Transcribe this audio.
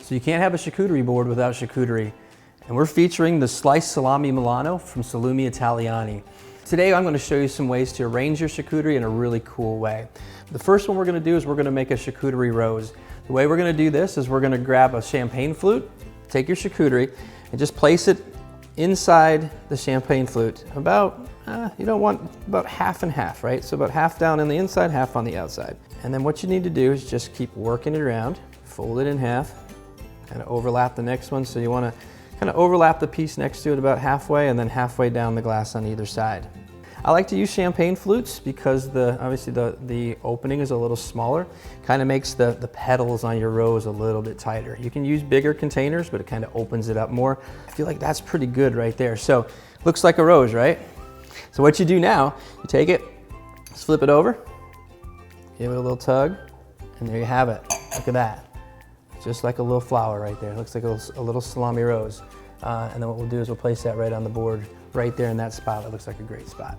So you can't have a charcuterie board without charcuterie. And we're featuring the sliced salami Milano from Salumi Italiani. Today I'm going to show you some ways to arrange your charcuterie in a really cool way. The first one we're going to do is we're going to make a charcuterie rose. The way we're going to do this is we're going to grab a champagne flute, take your charcuterie, and just place it inside the champagne flute. About, you don't want about half and half, right? So about half down on the inside, half on the outside. And then what you need to do is just keep working it around, fold it in half, kind of overlap the next one. So you want to kind of overlap the piece next to it about halfway and then halfway down the glass on either side. I like to use champagne flutes because obviously the opening is a little smaller. Kind of makes the petals on your rose a little bit tighter. You can use bigger containers, but it kind of opens it up more. I feel like that's pretty good right there. So looks like a rose, right? So what you do now, you take it, just flip it over, give it a little tug, and there you have it. Look at that. Just like a little flower right there. It looks like a little salami rose. And then what we'll do is we'll place that right on the board, right there in that spot. It looks like a great spot.